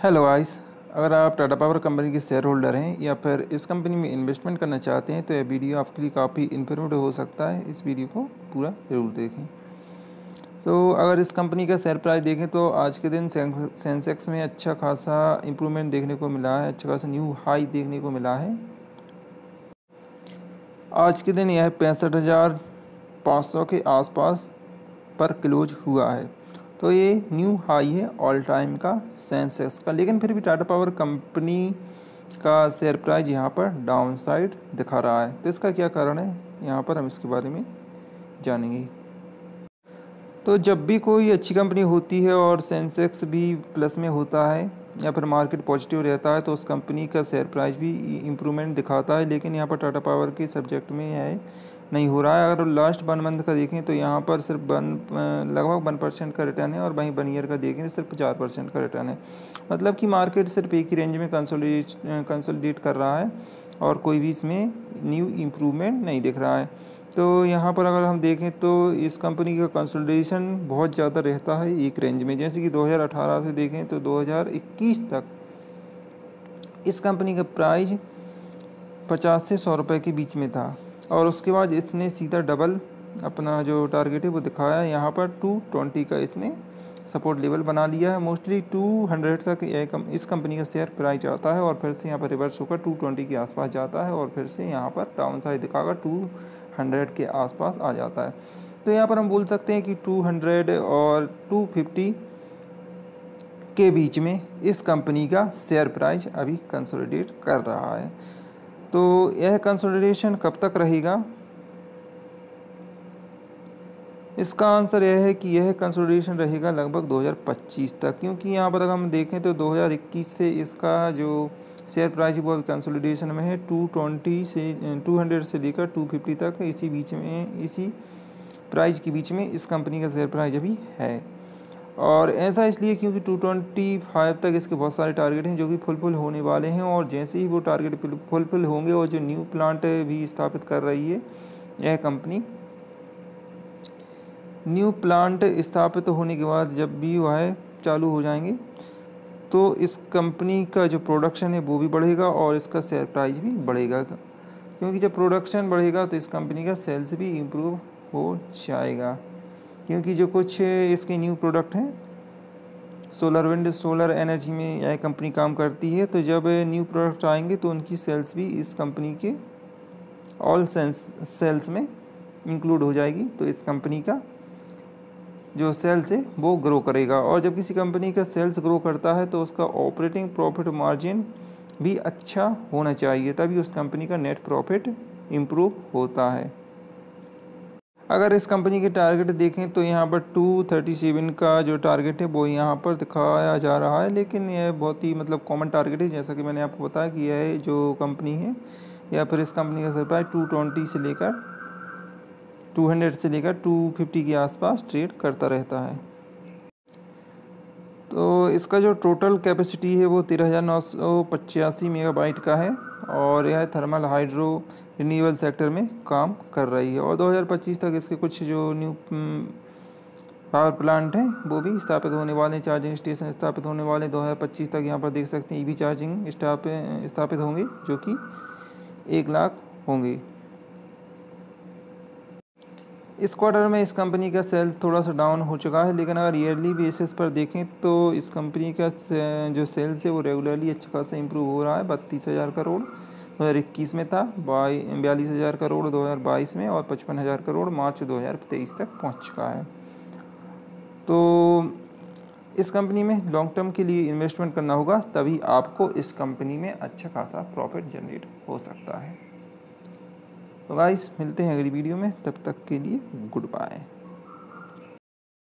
Hello guys, अगर आप Tata power company के शेयर होल्डर हैं या फिर इस कंपनी में इन्वेस्टमेंट करना चाहते हैं तो यह वीडियो आपके लिए काफ़ी इन्फॉर्मेटिव हो सकता है। इस वीडियो को पूरा ज़रूर देखें। तो अगर इस कंपनी का शेयर प्राइस देखें तो आज के दिन सेंसेक्स में अच्छा खासा इम्प्रूवमेंट देखने को मिला है, अच्छा खासा न्यू हाई देखने को मिला है। आज के दिन यह 65,500 के आसपास पर क्लोज हुआ है, तो ये न्यू हाई है ऑल टाइम का सेंसेक्स का। लेकिन फिर भी टाटा पावर कंपनी का शेयर प्राइस यहाँ पर डाउन साइड दिखा रहा है, तो इसका क्या कारण है यहाँ पर हम इसके बारे में जानेंगे। तो जब भी कोई अच्छी कंपनी होती है और सेंसेक्स भी प्लस में होता है या फिर मार्केट पॉजिटिव रहता है तो उस कंपनी का शेयर प्राइस भी इम्प्रूवमेंट दिखाता है। लेकिन यहाँ पर टाटा पावर के सब्जेक्ट में है नहीं हो रहा है। अगर लास्ट 1 मंथ का देखें तो यहाँ पर सिर्फ लगभग 1% का रिटर्न है, और वहीं 1 ईयर का देखें तो सिर्फ 4% का रिटर्न है। मतलब कि मार्केट सिर्फ एक ही रेंज में कंसोलिडेट कर रहा है और कोई भी इसमें न्यू इम्प्रूवमेंट नहीं दिख रहा है। तो यहाँ पर अगर हम देखें तो इस कंपनी का कंसोलिडेशन बहुत ज़्यादा रहता है एक रेंज में। जैसे कि 2018 से देखें तो 2021 तक इस कंपनी का प्राइस 50 से 100 रुपये के बीच में था, और उसके बाद इसने सीधा डबल अपना जो टारगेट है वो दिखाया। यहाँ पर 220 का इसने सपोर्ट लेवल बना लिया है। मोस्टली 200 तक इस कंपनी का शेयर प्राइस आता है और फिर से यहाँ पर रिवर्स होकर 220 के आसपास जाता है और फिर से यहाँ पर डाउन साइड दिखाकर 200 के आसपास आ जाता है। तो यहाँ पर हम बोल सकते हैं कि 200 और 250 के बीच में इस कंपनी का शेयर प्राइस अभी कंसोलिडेट कर रहा है। तो यह कंसोलिडेशन कब तक रहेगा, इसका आंसर यह है कि यह कंसोलिडेशन रहेगा लगभग 2025 तक, क्योंकि यहाँ पर अगर हम देखें तो 2021 से इसका जो शेयर प्राइस है वो अभी कंसोलिडेशन में है। 200 से लेकर 250 तक इसी बीच में, इसी प्राइस के बीच में इस कंपनी का शेयर प्राइस अभी है। और ऐसा इसलिए क्योंकि 225 तक इसके बहुत सारे टारगेट हैं जो कि फुलफिल होने वाले हैं, और जैसे ही वो टारगेट फुलफिल होंगे और जो न्यू प्लांट भी स्थापित कर रही है यह कंपनी, न्यू प्लांट स्थापित होने के बाद जब भी वह चालू हो जाएंगे तो इस कंपनी का जो प्रोडक्शन है वो भी बढ़ेगा और इसका शेयर प्राइस भी बढ़ेगा, क्योंकि जब प्रोडक्शन बढ़ेगा तो इस कंपनी का सेल्स भी इम्प्रूव हो जाएगा। क्योंकि जो कुछ इसके न्यू प्रोडक्ट हैं, सोलर विंड, सोलर एनर्जी में यह कंपनी काम करती है, तो जब न्यू प्रोडक्ट आएंगे तो उनकी सेल्स भी इस कंपनी के ऑल सेल्स में इंक्लूड हो जाएगी। तो इस कंपनी का जो सेल्स है वो ग्रो करेगा, और जब किसी कंपनी का सेल्स ग्रो करता है तो उसका ऑपरेटिंग प्रॉफिट मार्जिन भी अच्छा होना चाहिए, तभी उस कंपनी का नेट प्रॉफिट इम्प्रूव होता है। अगर इस कंपनी के टारगेट देखें तो यहाँ पर 237 का जो टारगेट है वो यहाँ पर दिखाया जा रहा है, लेकिन यह बहुत ही कॉमन टारगेट है। जैसा कि मैंने आपको बताया कि यह जो कंपनी है या फिर इस कंपनी का शेयर प्राइस 220 से लेकर 200 से लेकर 250 के आसपास ट्रेड करता रहता है। तो इसका जो टोटल कैपेसिटी है वो 13,985 मेगाबाइट का है, और यह थर्मल हाइड्रो रिन्यूएबल सेक्टर में काम कर रही है। और 2025 तक इसके कुछ जो न्यू पावर प्लांट हैं वो भी स्थापित होने वाले हैं, चार्जिंग स्टेशन स्थापित होने वाले 2025 तक। यहाँ पर देख सकते हैं ईवी चार्जिंग स्थापित होंगे जो कि 1 लाख होंगे। इस क्वार्टर में इस कंपनी का सेल्स थोड़ा सा डाउन हो चुका है, लेकिन अगर ईयरली बेसिस पर देखें तो इस कंपनी का जो सेल्स है वो रेगुलरली अच्छा खासा इंप्रूव हो रहा है। 32,000 करोड़ 2021 में था, 42,000 करोड़ 2022 में, और 55,000 करोड़ मार्च 2023 तक पहुंच चुका है। तो इस कंपनी में लॉन्ग टर्म के लिए इन्वेस्टमेंट करना होगा, तभी आपको इस कंपनी में अच्छा खासा प्रॉफिट जनरेट हो सकता है। तो गाइस, मिलते हैं अगली वीडियो में, तब तक के लिए गुड बाय।